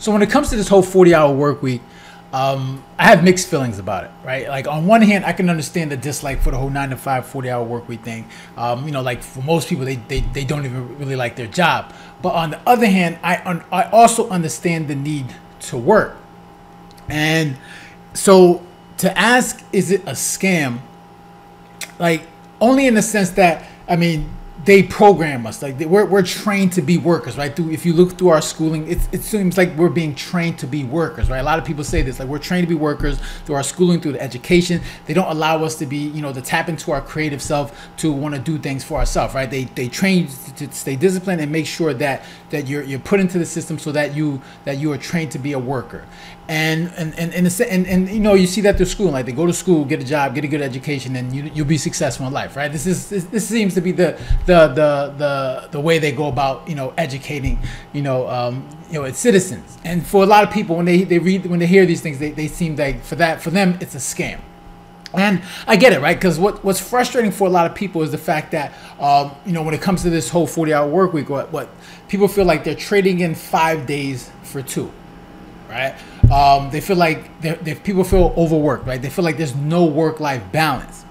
So when it comes to this whole 40-hour work week, I have mixed feelings about it, right? Like on one hand, I can understand the dislike for the whole 9 to 5, 40-hour work week thing. Like for most people, they don't even really like their job. But on the other hand, I also understand the need to work. And so to ask, is it a scam? Like only in the sense that, I mean, they program us, like we're trained to be workers, right? If you look through our schooling, it seems like we're being trained to be workers, right? A lot of people say this, like we're trained to be workers through our schooling, through the education. They don't allow us to be, to tap into our creative self, to want to do things for ourselves, right? They train you to stay disciplined and make sure that you're put into the system so that you are trained to be a worker. And you see that through school, like they go to school, get a job, get a good education, and you'll be successful in life, right? This seems to be the way they go about, educating, its citizens. And for a lot of people, when they hear these things, they seem like for them it's a scam. And I get it, right? Because what's frustrating for a lot of people is the fact that, when it comes to this whole 40-hour work week, what people feel like they're trading in 5 days for 2, right? They feel like people feel overworked, right? They feel like there's no work-life balance.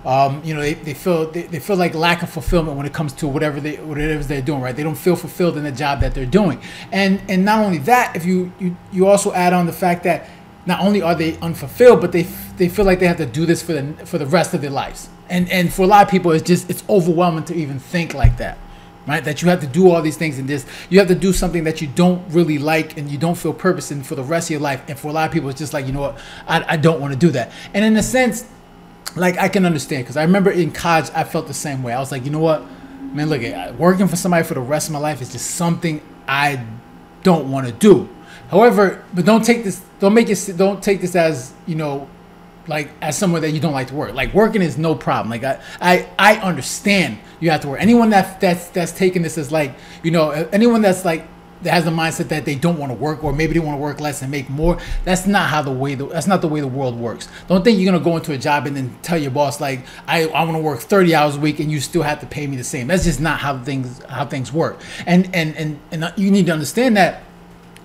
They feel like lack of fulfillment when it comes to whatever it is they're doing, right? They don't feel fulfilled in the job that they're doing. And not only that, if you also add on the fact that not only are they unfulfilled, but they feel like they have to do this for the rest of their lives. And for a lot of people, it's overwhelming to even think like that, right? That you have to do all these things and you have to do something that you don't really like and you don't feel purpose in for the rest of your life. And for a lot of people, it's just like, you know what, I don't want to do that. And in a sense, like I can understand, because I remember in college, I felt the same way. I was like, you know what, man, look, working for somebody for the rest of my life is just something I don't want to do. However, but don't take this as, like as someone that you don't like to work. Like working is no problem. Like I understand you have to work. Anyone that's taking this as like, anyone that's like, that has the mindset that they don't want to work, or maybe they want to work less and make more. That's not the way the world works. Don't think you're gonna go into a job and then tell your boss like, I want to work 30 hours a week and you still have to pay me the same. That's just not how things work. And you need to understand that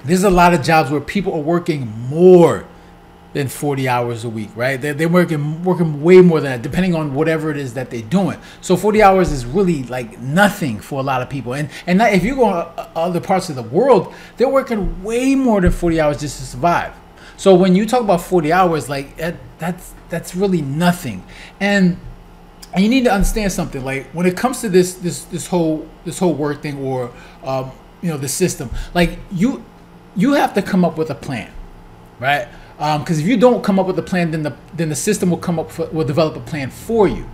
there's a lot of jobs where people are working more than 40 hours a week, right? They're working way more than that, depending on whatever it is that they're doing. So 40 hours is really like nothing for a lot of people. And if you go to other parts of the world, they're working way more than 40 hours just to survive. So when you talk about 40 hours, like that's really nothing. And you need to understand something. Like when it comes to this whole work thing, or the system, like you have to come up with a plan, right? Because if you don't come up with a plan, then the system will develop a plan for you.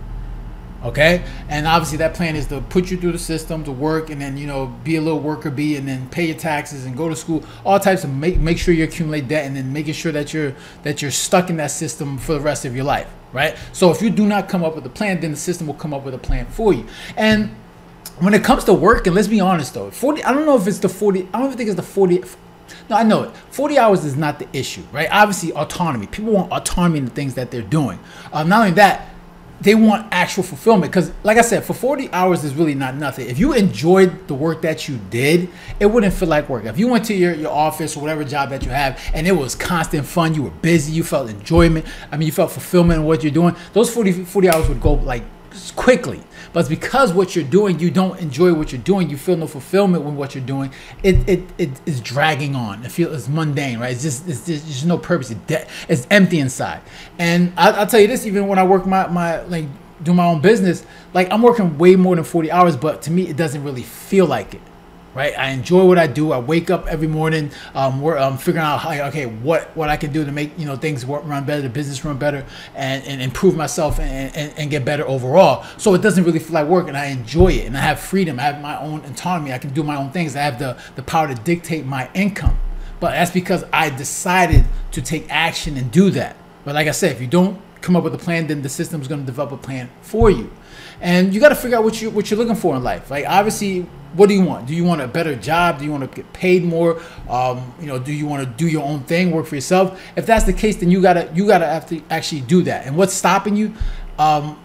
Okay, and obviously that plan is to put you through the system to work, and then be a little worker bee, and then pay your taxes and go to school, all types of make sure you accumulate debt, and then making sure that you're stuck in that system for the rest of your life, right? So if you do not come up with a plan, then the system will come up with a plan for you. And when it comes to work, and let's be honest though, 40, I don't know if it's the 40, I don't even think it's the 40. No, I know it. 40 hours is not the issue, right? Obviously, autonomy. People want autonomy in the things that they're doing. Not only that, they want actual fulfillment. Because, like I said, for 40 hours is really not nothing. If you enjoyed the work that you did, it wouldn't feel like work. If you went to your office or whatever job that you have, and it was constant fun, you were busy, you felt enjoyment, you felt fulfillment in what you're doing, those 40 hours would go like quickly. But it's because what you're doing, you don't enjoy what you're doing, you feel no fulfillment with what you're doing, it is dragging on. It's mundane, right? It's just no purpose. It's empty inside. And I'll tell you this, even when I work do my own business, like I'm working way more than 40 hours, but to me it doesn't really feel like it. Right, I enjoy what I do. I wake up every morning, figuring out what I can do to make things run better, the business run better, and improve myself and get better overall. So it doesn't really feel like work, and I enjoy it, and I have freedom. I have my own autonomy. I can do my own things. I have the power to dictate my income. But that's because I decided to take action and do that. But like I said, if you don't come up with a plan, then the system's going to develop a plan for you. And you got to figure out what you're looking for in life. Like obviously, what do you want? Do you want a better job? Do you want to get paid more? Do you want to do your own thing, work for yourself? If that's the case, then you gotta have to actually do that. And what's stopping you?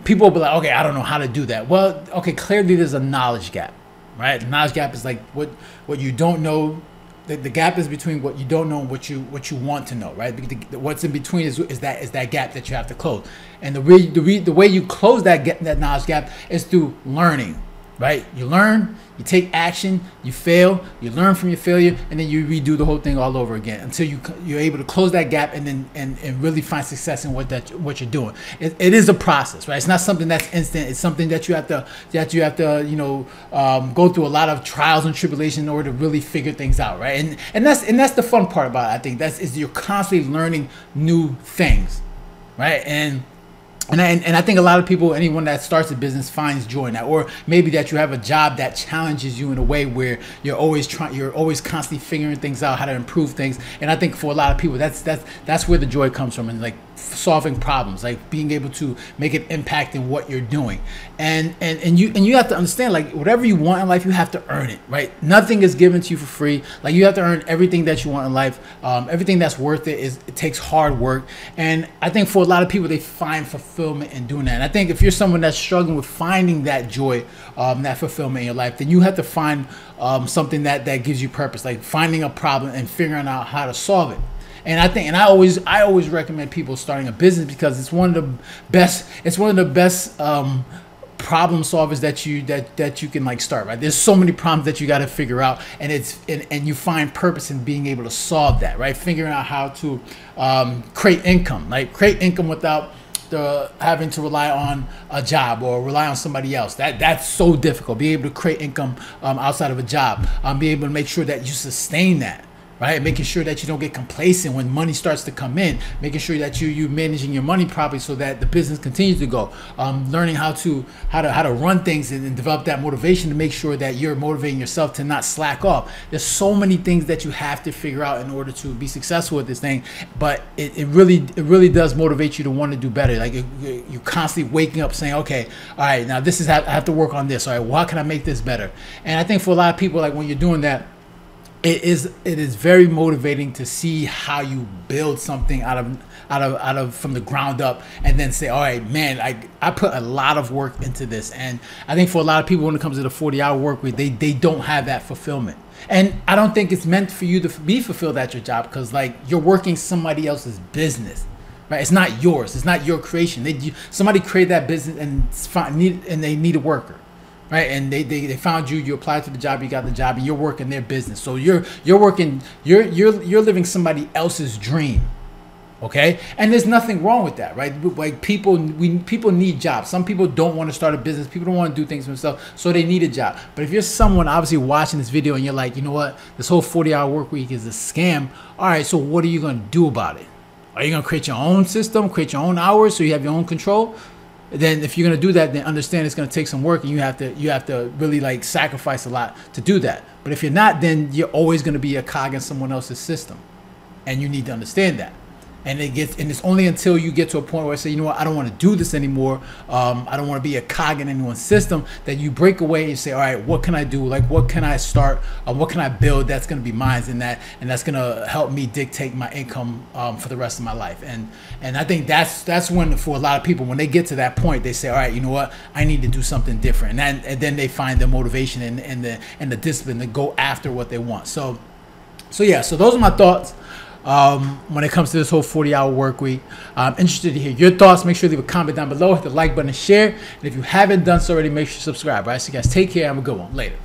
People will be like, okay, I don't know how to do that. Well, okay, clearly there's a knowledge gap, right? The knowledge gap is like what you don't know the gap is between what you don't know and what you want to know, right? What's in between is that gap that you have to close. And the way you close that knowledge gap is through learning, right? You learn, you take action, you fail, you learn from your failure, and then you redo the whole thing all over again until you're able to close that gap and then and really find success in what you're doing. It is a process, right? It's not something that's instant. It's something that you have to go through a lot of trials and tribulations in order to really figure things out, right? And that's the fun part about it. I think is you're constantly learning new things, right? And I think a lot of people, anyone that starts a business, finds joy in that, or maybe that you have a job that challenges you in a way where you're always constantly figuring things out, how to improve things. And I think for a lot of people, that's where the joy comes from, and like solving problems, like being able to make an impact in what you're doing. And you have to understand, like, whatever you want in life, you have to earn it, right? Nothing is given to you for free. Like, you have to earn everything that you want in life. Everything that's worth it takes hard work. And I think for a lot of people, they find fulfillment in doing that. And I think if you're someone that's struggling with finding that joy, that fulfillment in your life, then you have to find something that gives you purpose, like finding a problem and figuring out how to solve it. And I always recommend people starting a business because it's one of the best problem solvers that you can like start, right? There's so many problems that you got to figure out, and you find purpose in being able to solve that, right? Figuring out how to create income without having to rely on a job or rely on somebody else. That's so difficult. Be able to create income outside of a job. Be able to make sure that you sustain that, right? Making sure that you don't get complacent when money starts to come in. Making sure that you're managing your money properly so that the business continues to go. Learning how to run things and develop that motivation to make sure that you're motivating yourself to not slack off. There's so many things that you have to figure out in order to be successful with this thing, but it really does motivate you to want to do better. Like you're constantly waking up saying, okay, all right, now I have to work on this. All right, well, how can I make this better? And I think for a lot of people, like when you're doing that, it is very motivating to see how you build something out of from the ground up, and then say, all right, man, I put a lot of work into this. And I think for a lot of people, when it comes to the 40-hour work week, they don't have that fulfillment. And I don't think it's meant for you to be fulfilled at your job, because like you're working somebody else's business, right? It's not yours. It's not your creation. Somebody created that business and they need a worker. Right, and they found you. You applied for the job. You got the job, and you're working their business. So you're living somebody else's dream, okay? And there's nothing wrong with that, right? Like people need jobs. Some people don't want to start a business. People don't want to do things for themselves, so they need a job. But if you're someone obviously watching this video and you're like, you know what, this whole 40-hour work week is a scam. All right, so what are you going to do about it? Are you going to create your own system, create your own hours, so you have your own control? Then if you're going to do that, then understand it's going to take some work, and you have to really like sacrifice a lot to do that. But if you're not, then you're always going to be a cog in someone else's system, and you need to understand that. And it's only until you get to a point where I say, you know what, I don't want to do this anymore. I don't want to be a cog in anyone's system, that you break away and say, all right, what can I do? Like, what can I start? What can I build that's going to be mine, and that's going to help me dictate my income for the rest of my life. And I think that's when, for a lot of people, when they get to that point, they say, all right, you know what, I need to do something different. And then they find the motivation and the discipline to go after what they want. So yeah, so those are my thoughts. When it comes to this whole 40-hour work week. I'm interested to hear your thoughts. Make sure to leave a comment down below, hit the like button and share. And if you haven't done so already, make sure to subscribe. All right, so you guys take care. Have a good one. Later.